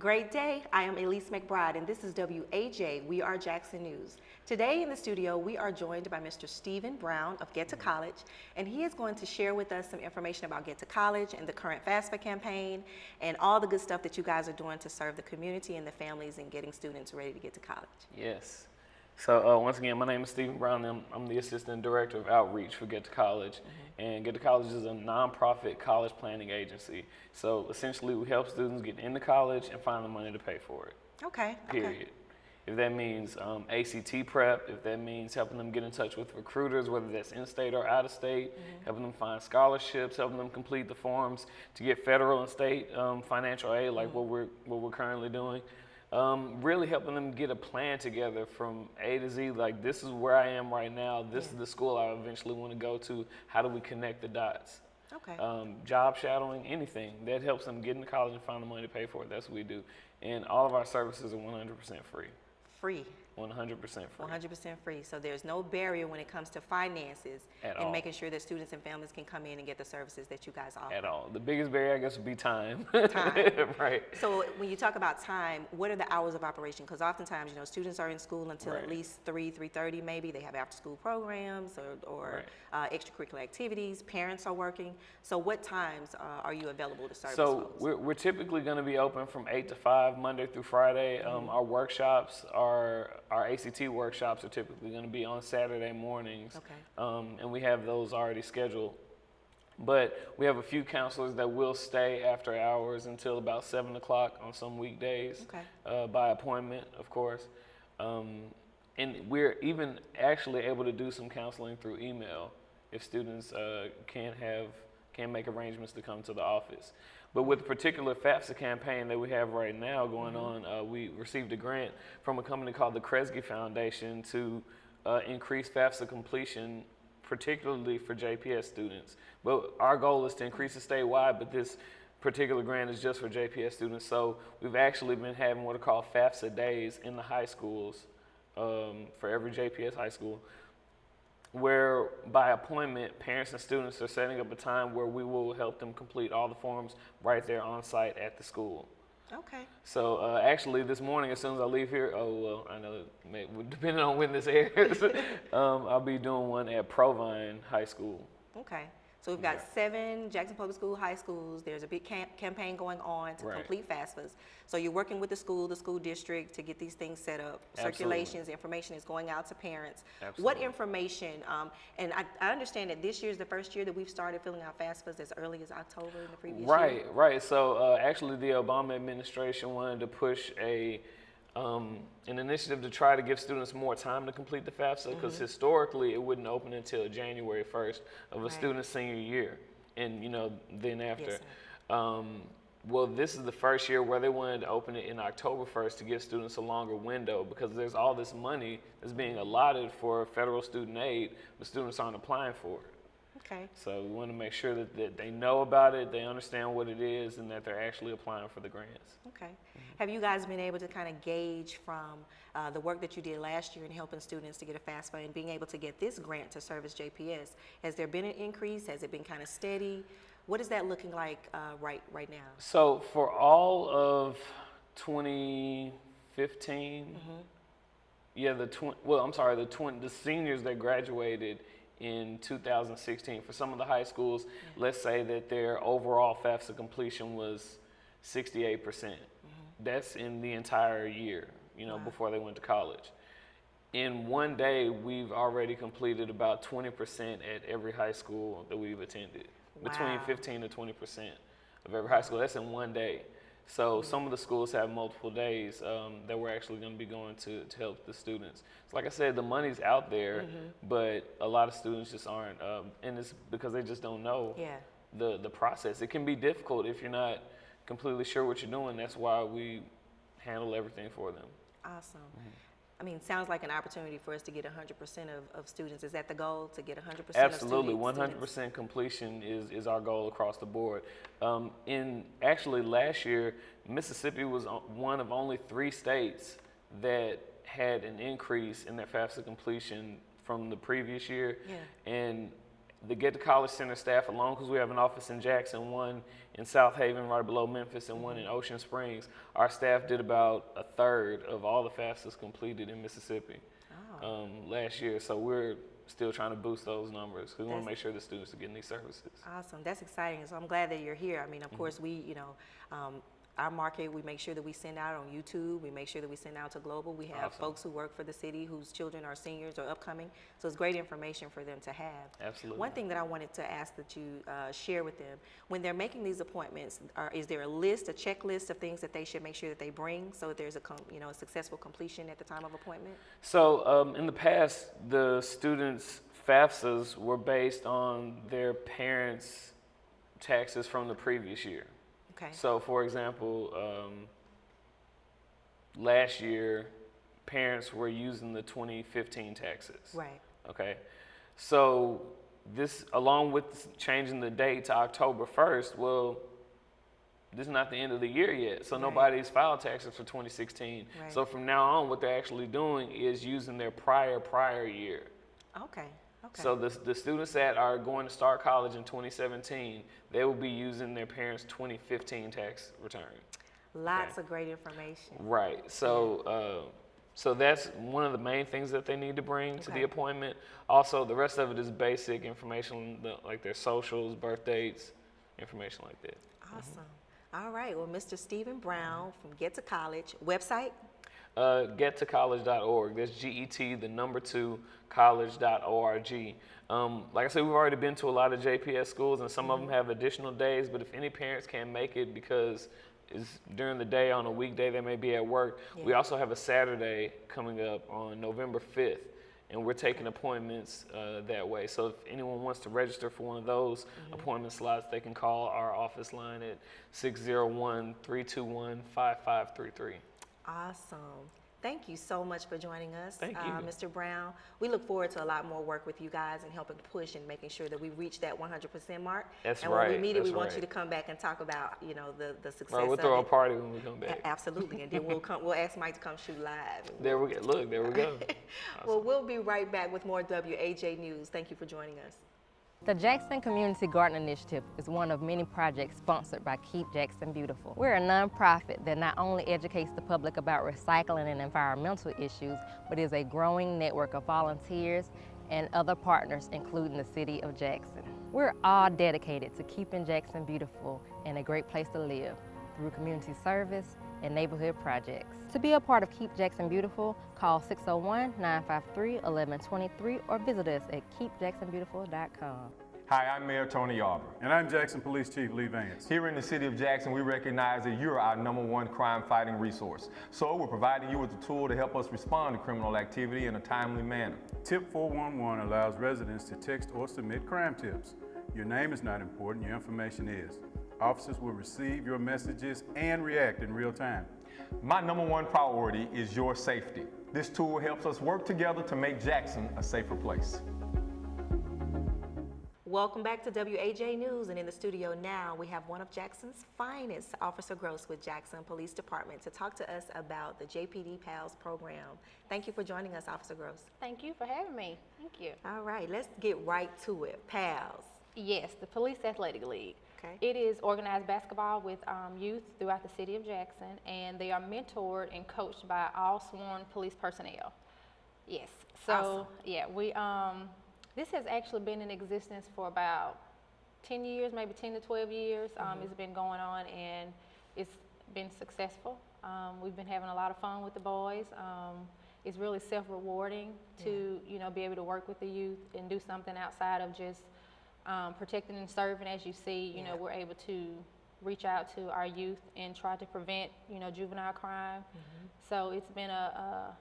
Great day. I am Elise McBride, and this is WAJ. We are Jackson News. Today in the studio, we are joined by Mr. Stephen Brown of Get to College, and he is going to share with us some information about Get to College and the current FAFSA campaign and all the good stuff that you guys are doing to serve the community and the families and getting students ready to get to college. Yes. So once again, my name is Stephen Brown. I'm the Assistant Director of Outreach for Get to College. And Get to College is a nonprofit college planning agency. So essentially, we help students get into college and find the money to pay for it. Okay. Period. Okay. If that means ACT prep, if that means helping them get in touch with recruiters, whether that's in-state or out-of-state, helping them find scholarships, helping them complete the forms to get federal and state financial aid, like what we're currently doing. Really helping them get a plan together from A to Z, like this is where I am right now, this is the school I eventually want to go to, how do we connect the dots? Okay. Job shadowing, anything that helps them get into college and find the money to pay for it, that's what we do. And all of our services are 100% free. Free. 100% free. 100% free. So there's no barrier when it comes to finances and making sure that students and families can come in and get the services that you guys offer. At all. The biggest barrier, I guess, would be time. Time. Right. So when you talk about time, what are the hours of operation? Because oftentimes, you know, students are in school until at least 3:30 maybe. They have after-school programs or extracurricular activities. Parents are working. So what times are you available to service folks? So we're typically going to be open from 8 to 5, Monday through Friday. Our workshops our ACT workshops are typically going to be on Saturday mornings, and we have those already scheduled. But we have a few counselors that will stay after hours until about 7 o'clock on some weekdays, by appointment, of course. And we're even actually able to do some counseling through email if students can't make arrangements to come to the office. But with the particular FAFSA campaign that we have right now going on, we received a grant from a company called the Kresge Foundation to increase FAFSA completion, particularly for JPS students. But our goal is to increase it statewide, but this particular grant is just for JPS students. So we've actually been having what are called FAFSA days in the high schools for every JPS high school, where by appointment, parents and students are setting up a time where we will help them complete all the forms right there on site at the school. Okay. So actually this morning, as soon as I leave here, I know, depending on when this airs, I'll be doing one at Provine High School. Okay. So we've got 7 Jackson Public School high schools. There's a big campaign going on to complete FAFSAs. So you're working with the school district to get these things set up. Circulations, information is going out to parents. What information, and I understand that this year is the first year that we've started filling out FAFSAs as early as October in the previous year. Right. So actually the Obama administration wanted to push an initiative to try to give students more time to complete the FAFSA, because historically it wouldn't open until January 1st of a student's senior year, and then after. Well, this is the first year where they wanted to open it in October 1st to give students a longer window, because there's all this money that's being allotted for federal student aid, but students aren't applying for it. Okay. So we want to make sure that they know about it, they understand what it is, and that they're actually applying for the grants. Okay. Have you guys been able to kind of gauge from the work that you did last year in helping students to get a FAFSA and being able to get this grant to service JPS? Has there been an increase? Has it been kind of steady? What is that looking like right now? So for all of 2015, the seniors that graduated in 2016, for some of the high schools, let's say that their overall FAFSA completion was 68%. That's in the entire year, before they went to college. In one day, we've already completed about 20% at every high school that we've attended. Between 15 to 20% of every high school. That's in one day. So some of the schools have multiple days that we're actually going to be going to help the students. So like I said, the money's out there, but a lot of students just aren't, and it's because they just don't know the process. It can be difficult if you're not completely sure what you're doing. That's why we handle everything for them. Awesome. I mean, sounds like an opportunity for us to get 100% of students. Is that the goal, to get 100% of students? Absolutely, 100% completion is our goal across the board. Actually last year, Mississippi was one of only 3 states that had an increase in their FAFSA completion from the previous year. And the Get to College Center staff alone, because we have an office in Jackson, one in South Haven right below Memphis, and one in Ocean Springs, our staff did about a third of all the FAFSAs completed in Mississippi last year. So we're still trying to boost those numbers because we want to make sure the students are getting these services. Awesome. That's exciting. So I'm glad that you're here. I mean, of course, we, our market, we make sure that we send out on YouTube. We make sure that we send out to global. We have folks who work for the city whose children are seniors or upcoming. So it's great information for them to have. Absolutely. One thing that I wanted to ask that you share with them, when they're making these appointments, is there a list, a checklist of things that they should make sure that they bring so that there's a successful completion at the time of appointment? So in the past, the students' FAFSAs were based on their parents' taxes from the previous year. Okay. So, for example, last year, parents were using the 2015 taxes. Right. Okay. So this, along with changing the date to October 1st, well, this is not the end of the year yet. So nobody's filed taxes for 2016. Right. So from now on, what they're actually doing is using their prior year. Okay. Okay. So the students that are going to start college in 2017, they will be using their parents' 2015 tax return. Lots of great information. Right. So so that's one of the main things that they need to bring to the appointment. Also, the rest of it is basic information, like their socials, birth dates, information like that. Awesome. All right. Well, Mr. Stephen Brown from Get to College website. Gettocollege.org. That's GET, the number 2, college.org. Like I said, we've already been to a lot of JPS schools, and some of them have additional days, but if any parents can't make it because it's during the day on a weekday, they may be at work, we also have a Saturday coming up on November 5th, and we're taking appointments that way. So if anyone wants to register for one of those appointment slots, they can call our office line at 601-321-5533. Awesome. Thank you so much for joining us, Thank you. Mr. Brown. We look forward to a lot more work with you guys and helping push and making sure that we reach that 100% mark. That's and right. when we meet it, we That's want right. you to come back and talk about, the success Right, we'll of throw a it. party when we come back. Absolutely, and then we'll ask Mike to come shoot live. There we go. Look, there we go. Awesome. Well, we'll be right back with more WAJ News. Thank you for joining us. The Jackson Community Garden Initiative is one of many projects sponsored by Keep Jackson Beautiful. We're a nonprofit that not only educates the public about recycling and environmental issues, but is a growing network of volunteers and other partners, including the city of Jackson. We're all dedicated to keeping Jackson beautiful and a great place to live through community service and neighborhood projects. To be a part of Keep Jackson Beautiful, call 601-953-1123 or visit us at keepjacksonbeautiful.com. Hi, I'm Mayor Tony Aubrey. And I'm Jackson Police Chief Lee Vance. Here in the city of Jackson, we recognize that you're our #1 crime-fighting resource. So we're providing you with a tool to help us respond to criminal activity in a timely manner. Tip 411 allows residents to text or submit crime tips. Your name is not important, your information is. Officers will receive your messages and react in real time. My #1 priority is your safety. This tool helps us work together to make Jackson a safer place. Welcome back to WAJ News, and in the studio now we have one of Jackson's finest, Officer Gross with Jackson Police Department, to talk to us about the JPD PALS program. Thank you for joining us, Officer Gross. Thank you for having me. Thank you. All right, let's get right to it. PALS. Yes, the Police Athletic League. Okay. It is organized basketball with youth throughout the city of Jackson, and they are mentored and coached by all sworn police personnel. Yes. So Awesome. yeah, we this has actually been in existence for about 10 years, maybe 10 to 12 years. It's been going on, and it's been successful. We've been having a lot of fun with the boys. It's really self-rewarding to be able to work with the youth and do something outside of just protecting and serving. As you see, we're able to reach out to our youth and try to prevent, juvenile crime. So it's been a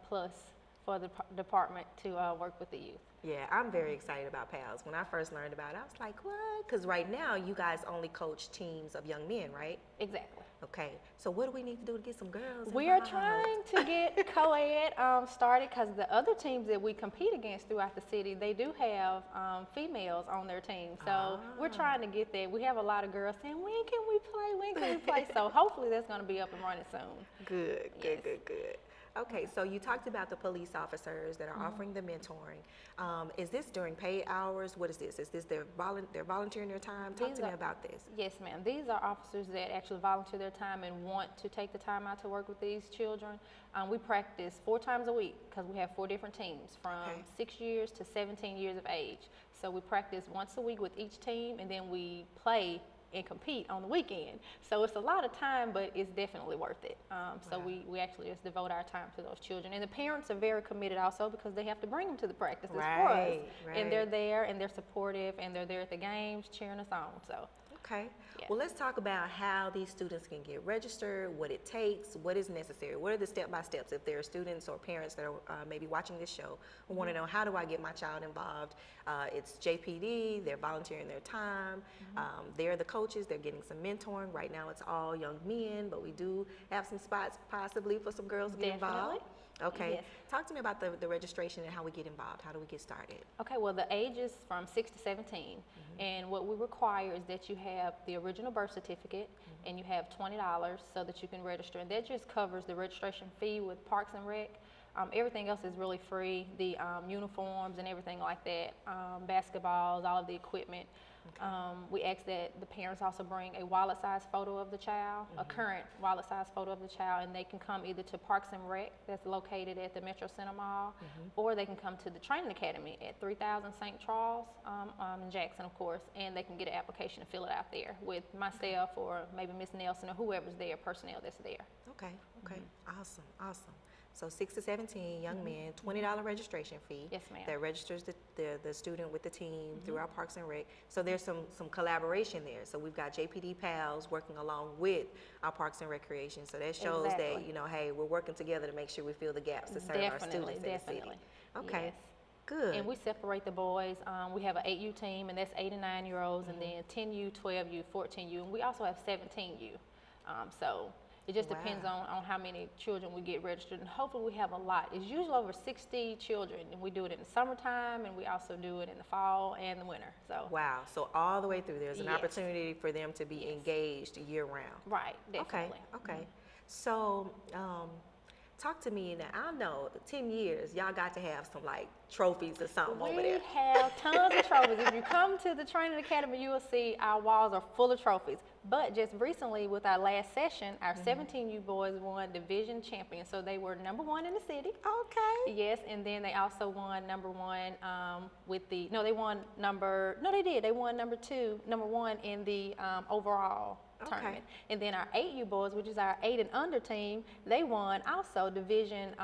plus for the department to work with the youth. Yeah, I'm very excited about PALS. When I first learned about it, I was like, what? Because right now, you guys only coach teams of young men, right? Exactly. Okay, so what do we need to do to get some girls We are involved? trying to get co-ed started, because the other teams that we compete against throughout the city, they do have females on their team. So we're trying to get that. We have a lot of girls saying, when can we play? When can we play? So hopefully that's going to be up and running soon. Good, good, Yes. good, good. Okay, so you talked about the police officers that are offering the mentoring. Is this during paid hours? What is this? Is this they're volunteering their time? Talk to me about this. Yes, ma'am. These are officers that actually volunteer their time and want to take the time out to work with these children. We practice 4 times a week because we have 4 different teams from 6 years to 17 years of age. So we practice once a week with each team, and then we play and compete on the weekend. So it's a lot of time, but it's definitely worth it. So we actually just devote our time to those children. And the parents are very committed also because they have to bring them to the practices for us. And they're there, and they're supportive, and they're there at the games cheering us on. So. Okay. Yeah. Well, let's talk about how these students can get registered, what it takes, what is necessary. What are the step-by-steps if there are students or parents that are maybe watching this show who want to know, how do I get my child involved? It's JPD, they're volunteering their time, they're the coaches, they're getting some mentoring. Right now it's all young men, but we do have some spots possibly for some girls to get involved. Okay. Yes. Talk to me about the registration and how we get involved. How do we get started? Okay, well, the age is from 6 to 17. And what we require is that you have the original birth certificate and you have $20 so that you can register. And that just covers the registration fee with Parks and Rec. Everything else is really free, the uniforms and everything like that, basketballs, all of the equipment. We ask that the parents also bring a wallet-sized photo of the child, a current wallet-sized photo of the child, and they can come either to Parks and Rec that's located at the Metro Center Mall, or they can come to the Training Academy at 3000 St. Charles in Jackson, of course, and they can get an application and fill it out there with myself or maybe Miss Nelson or whoever's there, personnel that's there. Okay, okay, awesome, awesome. So 6 to 17 young men, $20 registration fee. Yes, ma'am. That registers the student with the team through our Parks and Rec. So there's some collaboration there. So we've got JPD pals working along with our Parks and Recreation. So that shows that, you know, hey, we're working together to make sure we fill the gaps to serve our students in the city. Okay. Yes. Good. And we separate the boys. We have an 8U team, and that's 8 and 9-year-olds, and then 10U, 12U, 14U, and we also have 17U. So it just depends on how many children we get registered, and hopefully we have a lot. It's usually over 60 children, and we do it in the summertime, and we also do it in the fall and the winter. So wow, so all the way through, there's an opportunity for them to be engaged year-round. Right, definitely. Okay, okay. So talk to me now. I know 10 years, y'all got to have some like trophies or something over there. We have tons of trophies. If you come to the Training Academy, you will see our walls are full of trophies. But just recently, with our last session, our 17U boys won division champion. So they were #1 in the city. Okay. Yes, and then they also won #1 with the, no, they won they won #1 in the overall tournament. And then our 8U boys, which is our 8 and under team, they won also division,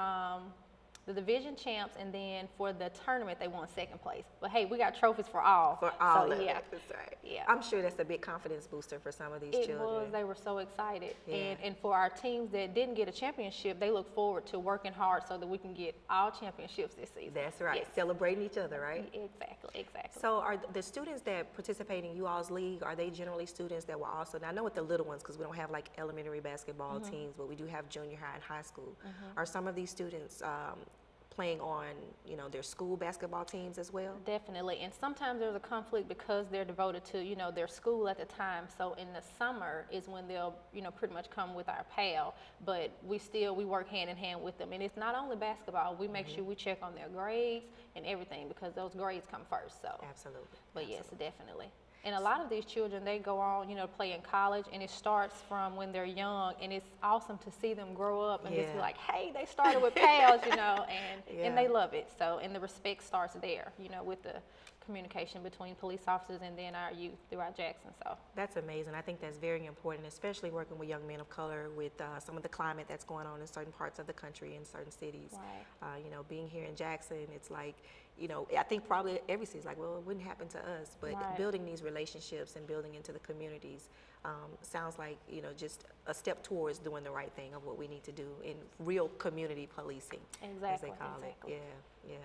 the division champs, and then for the tournament they won 2nd place. But hey, we got trophies for all. For all so, of yeah. it. That's right. Yeah. I'm sure that's a big confidence booster for some of these children. It was. They were so excited. Yeah. And for our teams that didn't get a championship, they look forward to working hard so that we can get all championships this season. That's right. Yes. Celebrating each other, right? Exactly, exactly. So are the students that participate in you all's league, are they generally students that will also, now I know with the little ones, because we don't have like elementary basketball teams, but we do have junior high and high school. Are some of these students playing on, you know, their school basketball teams as well? Definitely, and sometimes there's a conflict because they're devoted to, you know, their school at the time. So in the summer is when they'll, you know, pretty much come with our PAL, but we work hand in hand with them. And it's not only basketball, we make sure we check on their grades and everything because those grades come first, so. Absolutely. But yes, definitely. And a lot of these children, they go on, you know, play in college, and it starts from when they're young, and it's awesome to see them grow up and just be like, hey, they started with pals, you know, and they love it. So, and the respect starts there, you know, with the communication between police officers and then our youth throughout Jackson. So that's amazing. I think that's very important, especially working with young men of color with some of the climate that's going on in certain parts of the country, in certain cities. Right. You know, being here in Jackson, it's like, you know, I think probably every city's like, well, it wouldn't happen to us, but building these relationships and building into the communities sounds like, you know, just a step towards doing the right thing of what we need to do in real community policing, as they call it. Yeah, yeah.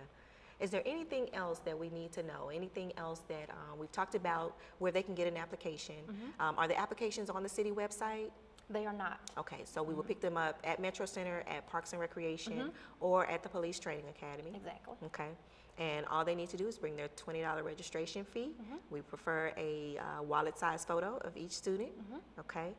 Is there anything else that we need to know? Anything else that we've talked about where they can get an application? Are the applications on the city website? They are not. Okay, so we will pick them up at Metro Center, at Parks and Recreation, or at the Police Training Academy. Exactly. Okay. And all they need to do is bring their $20 registration fee. We prefer a wallet-sized photo of each student. Okay.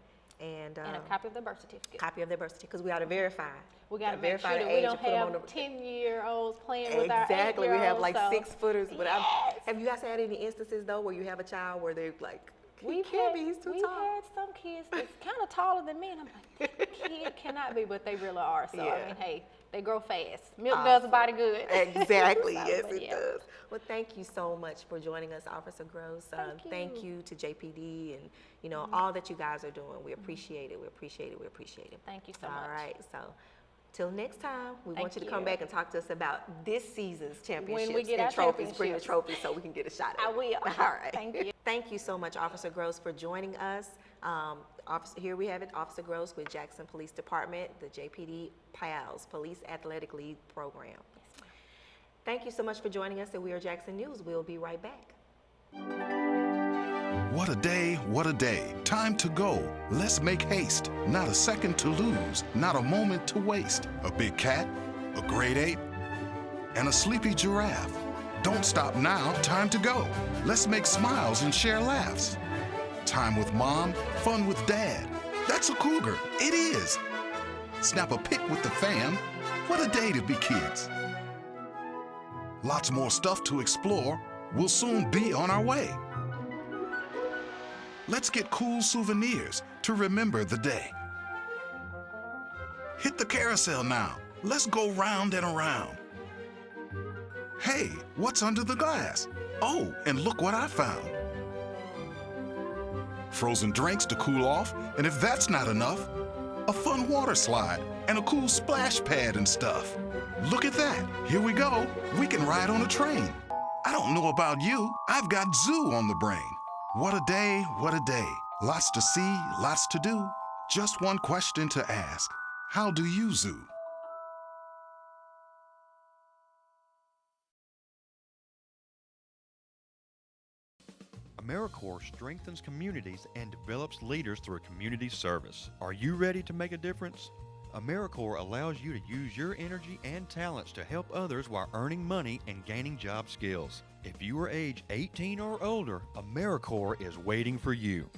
And a copy of their birth certificate. Copy of their birth certificate, because we got to verify. We got to make verify sure the that we age don't and put 'em on have the 10-year-olds playing with our 8-year-olds. Exactly, we have like so 6-footers. But yes. have you guys had any instances though where you have a child where they're like, he's too We've tall? had some kids that's kind of taller than me, and I'm like, that kid cannot be, but they really are. So, I mean, hey, they grow fast. Milk does the body good. Exactly, So, yes but it does. Well, thank you so much for joining us, Officer Gross. Thank you to JPD and, you know, all that you guys are doing. We appreciate it, we appreciate it, we appreciate it. Thank you so much. All right, so till next time, we want you to Thank come you. back and talk to us about this season's championships When we get and our trophies. Bring the championships. trophies so we can get a shot at I it. will. All right. Thank you. Thank you so much, Officer Gross, for joining us. Here we have it, Officer Gross with Jackson Police Department, the JPD PALS, Police Athletic League Program. Thank you so much for joining us at We Are Jackson News. We'll be right back. What a day, what a day. Time to go. Let's make haste. Not a second to lose, not a moment to waste. A big cat, a great ape, and a sleepy giraffe. Don't stop now, time to go. Let's make smiles and share laughs. Time with mom, fun with dad. That's a cougar, it is. Snap a pic with the fam. What a day to be kids. Lots more stuff to explore. We'll soon be on our way. Let's get cool souvenirs to remember the day. Hit the carousel now. Let's go round and around. Hey, what's under the glass? Oh, and look what I found. Frozen drinks to cool off, and if that's not enough, a fun water slide and a cool splash pad and stuff. Look at that. Here we go. We can ride on a train. I don't know about you. I've got zoo on the brain. What a day, what a day. Lots to see, lots to do. Just one question to ask. How do you zoo? AmeriCorps strengthens communities and develops leaders through community service. Are you ready to make a difference? AmeriCorps allows you to use your energy and talents to help others while earning money and gaining job skills. If you are age 18 or older, AmeriCorps is waiting for you.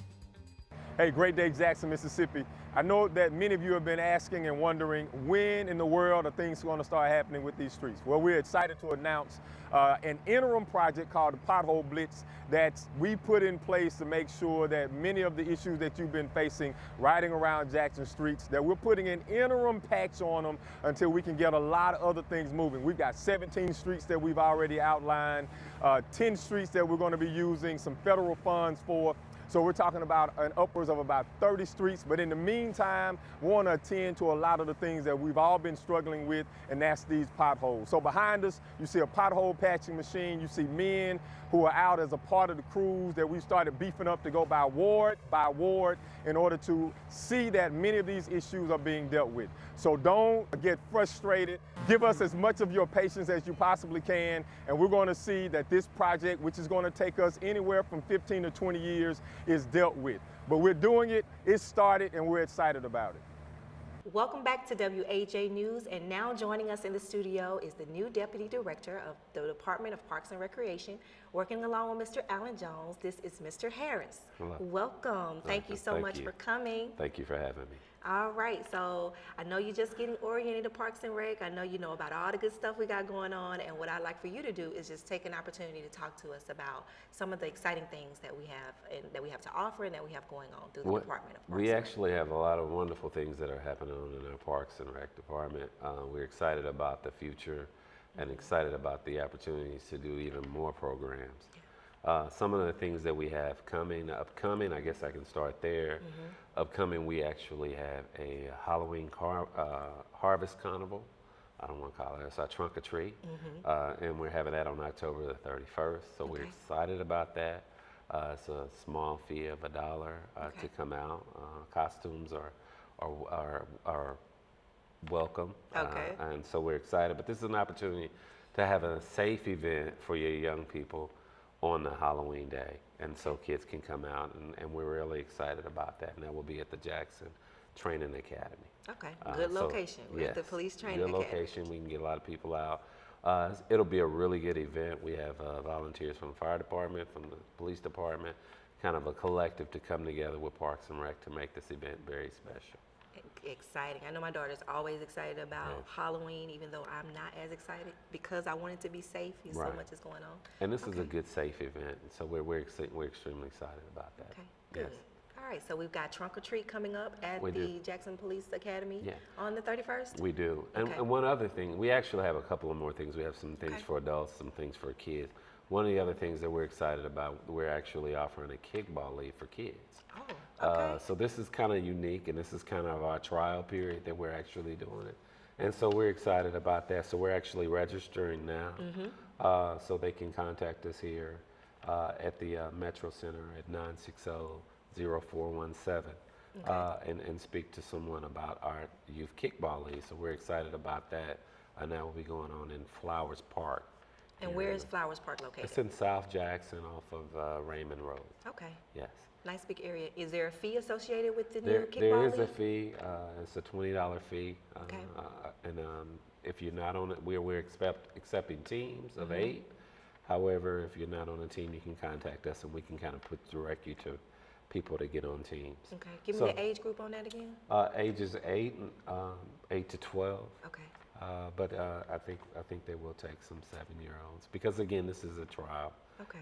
Hey, great day, Jackson, Mississippi. I know that many of you have been asking and wondering when in the world are things going to start happening with these streets. Well, we're excited to announce an interim project called the Pothole Blitz that we put in place to make sure that many of the issues that you've been facing riding around Jackson streets, that we're putting an interim patch on them until we can get a lot of other things moving. We've got 17 streets that we've already outlined, 10 streets that we're going to be using some federal funds for. So we're talking about an upwards of about 30 streets, but in the meantime, we want to attend to a lot of the things that we've all been struggling with, and that's these potholes. So behind us, you see a pothole patching machine. You see men who are out as a part of the crews that we started beefing up to go by ward in order to see that many of these issues are being dealt with. So don't get frustrated. Give us as much of your patience as you possibly can, and we're going to see that this project, which is going to take us anywhere from 15 to 20 years, is dealt with. But we're doing it, it started, and we're excited about it. Welcome back to WAJ News, and now joining us in the studio is the new Deputy Director of the Department of Parks and Recreation, working along with Mr. Alan Jones. This is Mr. Harris. Hello. Welcome. Thank you so much for coming. Thank you for having me. All right, so I know you're just getting oriented to Parks and Rec. I know you know about all the good stuff we got going on, and what I'd like for you to do is just take an opportunity to talk to us about some of the exciting things that we have and that we have to offer and that we have going on through the Department of Parks We and actually have a lot of wonderful things that are happening in our Parks and Rec department. We're excited about the future and excited about the opportunities to do even more programs. Some of the things that we have upcoming, I guess I can start there. Upcoming, we actually have a Halloween harvest carnival. I don't want to call it, it's our trunk or treat. And we're having that on October the 31st. So we're excited about that. It's a small fee of $1 to come out. Costumes are welcome. And so we're excited. But this is an opportunity to have a safe event for your young people on the Halloween day, and so kids can come out, and we're really excited about that, and that will be at the Jackson Training Academy. Okay, good location. We're at the Police Training Academy. Good location, we can get a lot of people out. It'll be a really good event. We have volunteers from the fire department, from the police department, kind of a collective to come together with Parks and Rec to make this event very special. Exciting. I know my daughter's always excited about Halloween, even though I'm not as excited because I want it to be safe. So much is going on. And this is a good, safe event, so we're extremely excited about that. Okay, good. Yes. All right, so we've got Trunk or Treat coming up at the Jackson Police Academy on the 31st? We do. And one other thing, we actually have a couple of more things. We have some things for adults, some things for kids. One of the other things that we're excited about, we're actually offering a kickball league for kids. Oh, okay. So this is kind of unique, and this is kind of our trial period that we're actually doing it. And so we're excited about that. So we're actually registering now, so they can contact us here at the Metro Center at 960-0417 and speak to someone about our youth kickball league. So we're excited about that. And that will be going on in Flowers Park. And where is Flowers Park located? It's in South Jackson off of Raymond Road. Okay. Yes. Nice big area. Is there a fee associated with the new kickball There is league? a fee. It's a $20 fee. And if you're not on it, we're accepting teams of 8. However, if you're not on a team, you can contact us and we can kind of direct you to people to get on teams. Okay. Give me the age group on that again. Ages 8 to 12. Okay. But I think they will take some 7-year-olds because again, this is a trial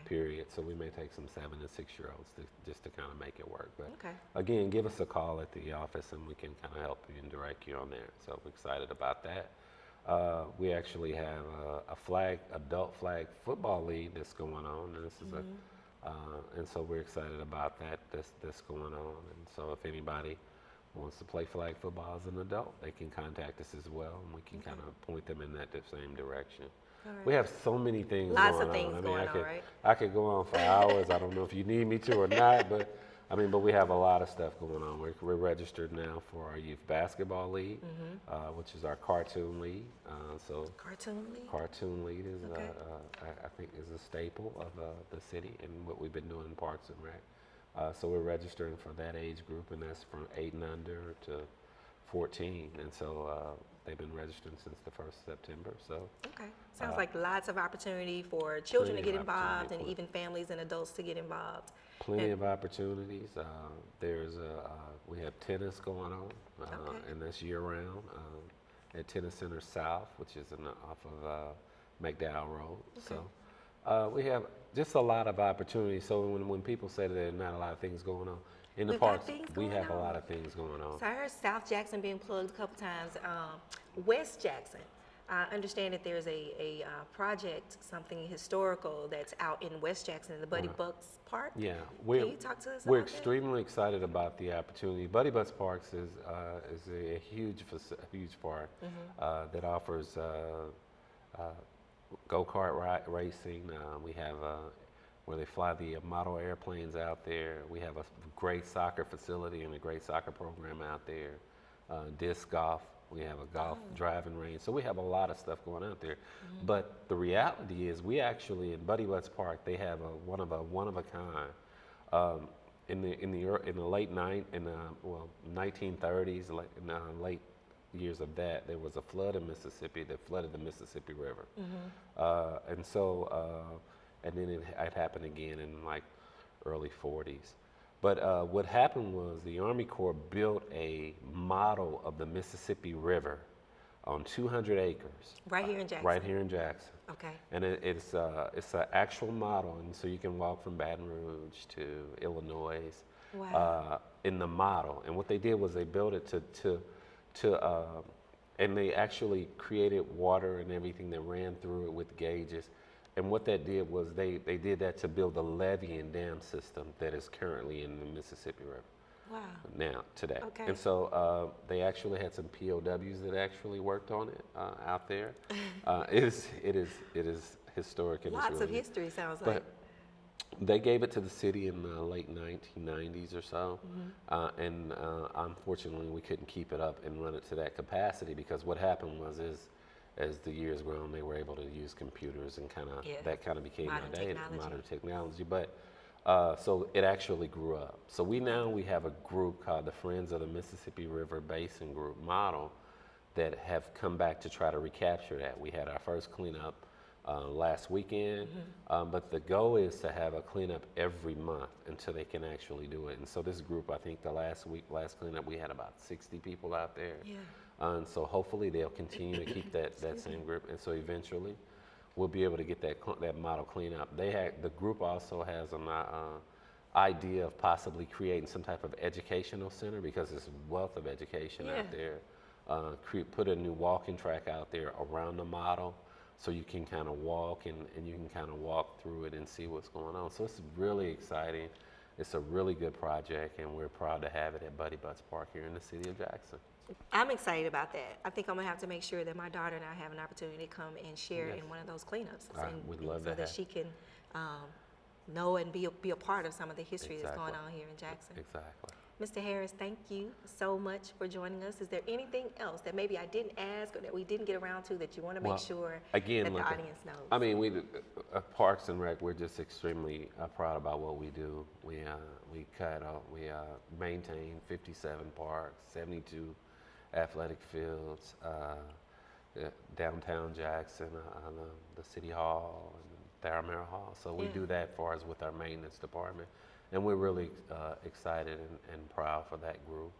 period, so we may take some 7 and 6-year-olds just to kind of make it work. But again, give us a call at the office and we can kind of help you and direct you on there. So I'm excited about that. We actually have a adult flag football league that's going on, and this is and so we're excited about that. That's going on, and so if anybody wants to play flag football as an adult, they can contact us as well, and we can kind of point them in that same direction. We have so many things going on. Lots of things going on, right? I could go on for hours. I don't know if you need me to or not, but but we have a lot of stuff going on. We're registered now for our youth basketball league, which is our cartoon league. Cartoon league? Cartoon league is, I think, is a staple of the city and what we've been doing in Parks and Rec. So we're registering for that age group, and that's from 8 and under to 14. And so they've been registering since the 1st of September. So sounds like lots of opportunity for children to get involved and even families and adults to get involved. Plenty of opportunities. We have tennis going on, and that's year round at Tennis Center South, which is off of McDowell Road. So we have just a lot of opportunities. So when people say that there's not a lot of things going on in the parks, we have a lot of things going on. So I heard South Jackson being plugged a couple times. West Jackson. I understand that there's a project, something historical that's out in West Jackson, the Buddy Bucks Park. Yeah, can you talk to us we're about extremely excited about the opportunity. Buddy Bucks Parks is a huge park that offers go-kart racing. We have where they fly the model airplanes out there. We have a great soccer facility and a great soccer program out there. Disc golf. We have a golf driving range. So we have a lot of stuff going out there. But the reality is we actually, in Buddy Bucks Park, they have one of a kind. In the late 1930s, late years of that, there was a flood in Mississippi that flooded the Mississippi River. And then it happened again in like early 40s. But what happened was the Army Corps built a model of the Mississippi River on 200 acres. Right here in Jackson? Right here in Jackson. Okay. And it's an actual model, and so you can walk from Baton Rouge to Illinois in the model. And what they did was they built it and they actually created water and everything that ran through it with gauges. And what that did was they did that to build the levee and dam system that is currently in the Mississippi River. Wow. Now, today. Okay. And so they actually had some POWs that actually worked on it out there. It is historic. And Lots of history, sounds but like. They gave it to the city in the late 1990s or so. And unfortunately, we couldn't keep it up and run it to that capacity because what happened was as the years grown, they were able to use computers and that kind of became modern technology. But so it actually grew up. So we have a group called the Friends of the Mississippi River Basin Group model that have come back to try to recapture that. We had our first cleanup last weekend. But the goal is to have a cleanup every month until they can actually do it. And so this group, I think the last cleanup, we had about 60 people out there. Yeah. And so hopefully they'll continue to keep that same group. And so eventually we'll be able to get that model cleanup. The group also has an idea of possibly creating some type of educational center, because there's a wealth of education out there. Put a new walking track out there around the model, so you can kind of walk and you can kind of walk through it and see what's going on. So it's really exciting. It's a really good project, and we're proud to have it at Buddy Butts Park here in the city of Jackson. I'm excited about that. I think I'm gonna have to make sure that my daughter and I have an opportunity to come and share in one of those cleanups, We'd love so that she can know and be a part of some of the history that's going on here in Jackson. Exactly. Mr. Harris, thank you so much for joining us. Is there anything else that maybe I didn't ask or that we didn't get around to that you want to make sure that the audience knows? I mean, we Parks and Rec, we're just extremely proud about what we do. We maintain 57 parks, 72 athletic fields, downtown Jackson, the City Hall, and Tharamara Hall. So we do that for us with our maintenance department. And we're really excited and proud for that group.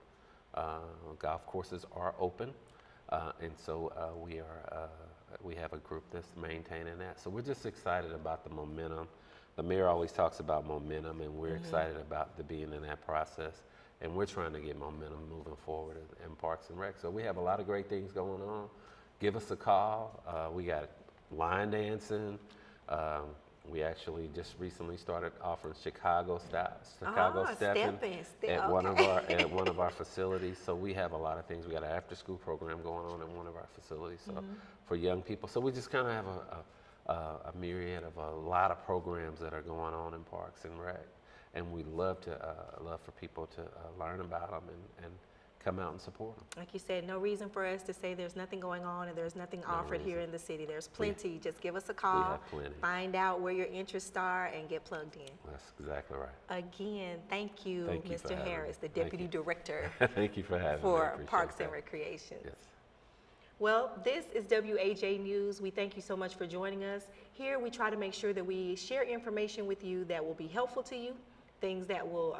Golf courses are open, and so we have a group that's maintaining that. So we're just excited about the momentum. The mayor always talks about momentum, and we're excited about being in that process. And we're trying to get momentum moving forward in Parks and Rec. So we have a lot of great things going on. Give us a call. We got line dancing. We actually just recently started offering Chicago stepping at one of our facilities. So we have a lot of things. We got an after-school program going on in one of our facilities, so for young people. So we just kind of have a myriad of a lot of programs that are going on in Parks and Rec, and we love for people to learn about them and come out and support them. Like you said, no reason for us to say there's nothing going on and there's nothing offered here in the city. There's plenty. Just give us a call, find out where your interests are, and get plugged in. That's exactly right. Again, thank you, Mr. Harris, the Deputy Director thank you for having for Parks and Recreation. Yes. Well, this is WAJ News. We thank you so much for joining us. Here we try to make sure that we share information with you that will be helpful to you, things that will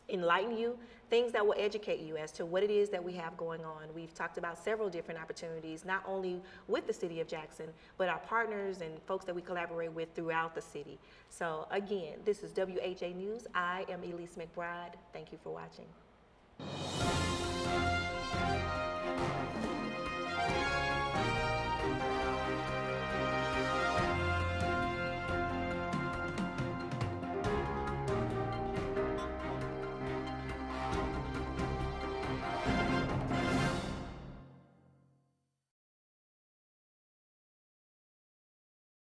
enlighten you, things that will educate you as to what it is that we have going on. We've talked about several different opportunities, not only with the city of Jackson, but our partners and folks that we collaborate with throughout the city. So again, this is WAJ News. I am Elise McBride. Thank you for watching.